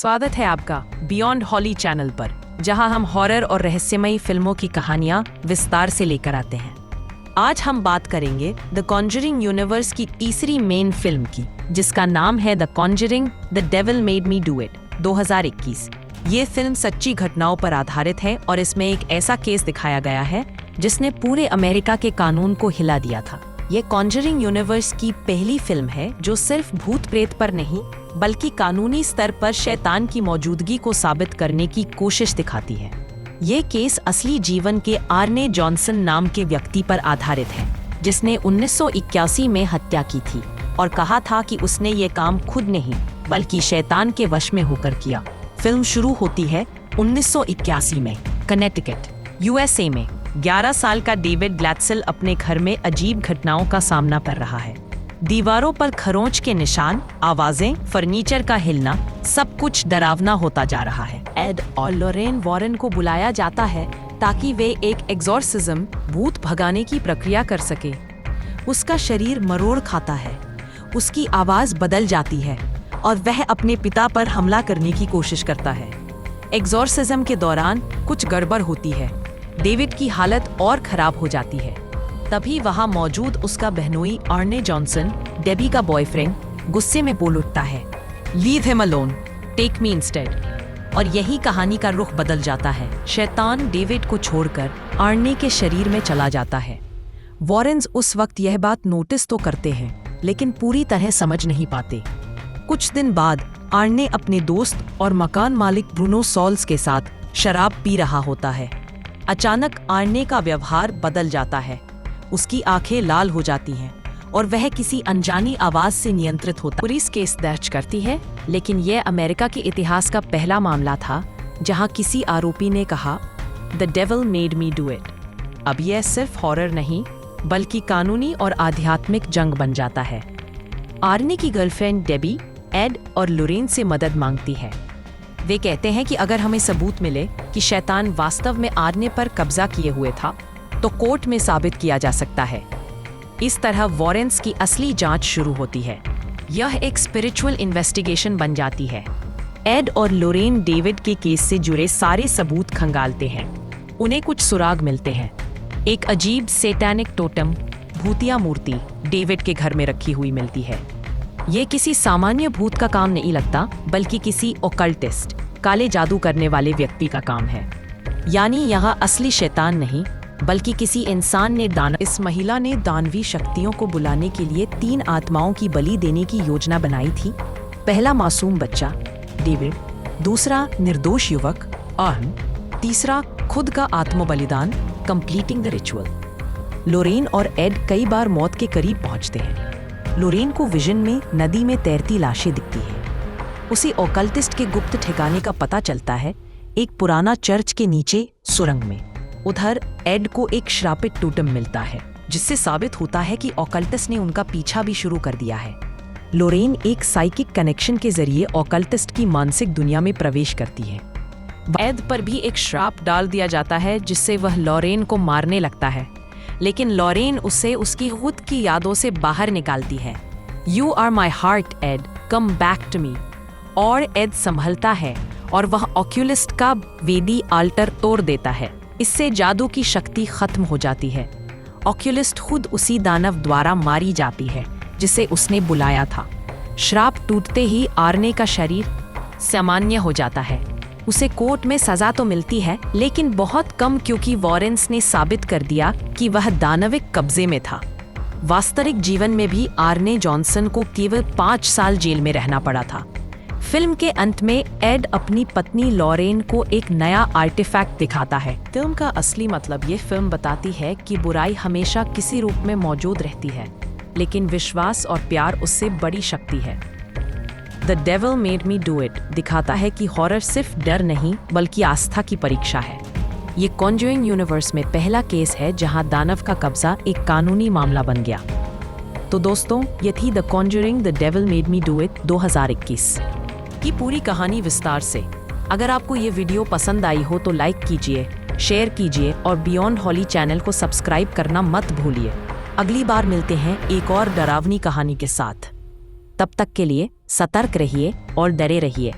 स्वागत है आपका बियॉन्ड हॉली चैनल पर, जहां हम हॉरर और रहस्यमयी फिल्मों की कहानियां विस्तार से लेकर आते हैं। आज हम बात करेंगे द कॉन्जरिंग यूनिवर्स की तीसरी मेन फिल्म की, जिसका नाम है the Conjuring the devil made me do it 2021। ये फिल्म सच्ची घटनाओं पर आधारित है और इसमें एक ऐसा केस दिखाया गया है जिसने पूरे अमेरिका के कानून को हिला दिया था। ये कॉन्जरिंग यूनिवर्स की पहली फिल्म है जो सिर्फ भूत प्रेत पर नहीं बल्कि कानूनी स्तर पर शैतान की मौजूदगी को साबित करने की कोशिश दिखाती है। ये केस असली जीवन के आर्ने जॉनसन नाम के व्यक्ति पर आधारित है, जिसने 1981 में हत्या की थी और कहा था कि उसने ये काम खुद नहीं बल्कि शैतान के वश में होकर किया। फिल्म शुरू होती है 1981 में कनेटिकट, यूएसए में। 11 साल का डेविड ग्लैडसेल अपने घर में अजीब घटनाओं का सामना कर रहा है। दीवारों पर खरोंच के निशान, आवाजें, फर्नीचर का हिलना, सब कुछ डरावना होता जा रहा है। एड और लोरेन वॉरेन को बुलाया जाता है ताकि वे एक एग्जॉर्सिज्म, भूत भगाने की प्रक्रिया कर सके। उसका शरीर मरोड़ खाता है, उसकी आवाज बदल जाती है और वह अपने पिता पर हमला करने की कोशिश करता है। एग्जॉर्सिज्म के दौरान कुछ गड़बड़ होती है, डेविड की हालत और खराब हो जाती है। तभी वहां मौजूद उसका बहनोई आर्ने जॉनसन, डेबी का बॉयफ्रेंड, गुस्से में बोल उठता है, leave him alone, take me instead. और यही कहानी का रुख बदल जाता है। शैतान डेविड को छोड़कर आर्ने के शरीर में चला जाता है। वॉरेन्स उस वक्त यह बात नोटिस तो करते हैं लेकिन पूरी तरह समझ नहीं पाते। कुछ दिन बाद आर्ने अपने दोस्त और मकान मालिक ब्रूनो सॉल्स के साथ शराब पी रहा होता है। अचानक आर्ने का व्यवहार बदल जाता है। उसकी आंखें लाल हो जाती हैं और वह किसी अनजानी आवाज से नियंत्रित होता है। पुलिस केस दर्ज करती है, लेकिन यह अमेरिका के इतिहास का पहला मामला था जहां किसी आरोपी ने कहा, the devil made me do it. अब यह सिर्फ हॉरर नहीं बल्कि कानूनी और आध्यात्मिक जंग बन जाता है। आर्ने की गर्लफ्रेंड डेबी एड और लोरेन से मदद मांगती है। वे कहते हैं कि अगर हमें सबूत मिले कि शैतान वास्तव में आर्ने पर कब्जा किए हुए था तो कोर्ट में साबित किया जा सकता है। इस तरह वॉरेन्स की असली जांच शुरू होती है। यह एक स्पिरिचुअल इन्वेस्टिगेशन बन जाती है। एड और लोरेन डेविड के केस से जुड़े सारे सबूत खंगालते हैं। उन्हें कुछ सुराग मिलते हैं। एक अजीब सैतानिक टोटम, भूतिया मूर्ति डेविड के घर में रखी हुई मिलती है। ये किसी सामान्य भूत का काम नहीं लगता बल्कि किसी ओकल्टिस्ट, काले जादू करने वाले व्यक्ति का काम है। यानी यहाँ असली शैतान नहीं बल्कि किसी इंसान ने इस महिला ने दानवी शक्तियों को बुलाने के लिए 3 आत्माओं की बलि देने की योजना बनाई थी। पहला मासूम बच्चा डेविड, दूसरा निर्दोष युवक आर्न, तीसरा खुद का आत्म बलिदान, कंप्लीटिंग द रिचुअल। लोरेन और एड कई बार मौत के करीब पहुंचते हैं। लोरेन को विजन में नदी में तैरती लाशें दिखती है। उसे ओकल्टिस्ट के गुप्त ठिकाने का पता चलता है, एक पुराना चर्च के नीचे सुरंग में। उधर एड को एक श्रापित टोटम मिलता है जिससे साबित होता है कि ओकल्टिस्ट ने उनका पीछा भी शुरू कर दिया है। लोरेन एक साइकिक कनेक्शन के जरिए ओकल्टिस्ट की मानसिक दुनिया में प्रवेश करती है। एड पर भी एक श्राप डाल दिया जाता है जिससे वह लोरेन को मारने लगता है, लेकिन लोरेन उसे उसकी खुद की यादों से बाहर निकालती है। You are my heart Ed, come back to me. और एड संभलता है और वह ऑक्यूलिस्ट का वेदी आल्टर तोड़ देता है। इससे जादू की शक्ति खत्म हो जाती है। ऑक्यूलिस्ट खुद उसी दानव द्वारा मारी जाती है जिसे उसने बुलाया था। श्राप टूटते ही आर्ने का शरीर सामान्य हो जाता है। उसे कोर्ट में सजा तो मिलती है लेकिन बहुत कम, क्योंकि वॉरेन्स ने साबित कर दिया कि वह दानविक कब्जे में था। वास्तविक जीवन में भी आर्ने जॉनसन को केवल 5 साल जेल में रहना पड़ा था। फिल्म के अंत में एड अपनी पत्नी लोरेन को एक नया आर्टिफैक्ट दिखाता है। फिल्म का असली मतलब ये फिल्म बताती है कि बुराई हमेशा किसी रूप में मौजूद रहती है, लेकिन विश्वास और प्यार उससे बड़ी शक्ति है। The devil made me do it दिखाता है कि हॉरर सिर्फ डर नहीं बल्कि आस्था की परीक्षा है। ये कॉन्जरिंग यूनिवर्स में पहला केस है जहां दानव का कब्जा एक कानूनी मामला बन गया। तो दोस्तों, ये थी the Conjuring the devil made me do it 2021 की पूरी कहानी विस्तार से। अगर आपको ये वीडियो पसंद आई हो तो लाइक कीजिए, शेयर कीजिए और बियॉन्ड हॉली चैनल को सब्सक्राइब करना मत भूलिए। अगली बार मिलते हैं एक और डरावनी कहानी के साथ। तब तक के लिए सतर्क रहिए और डरे रहिए।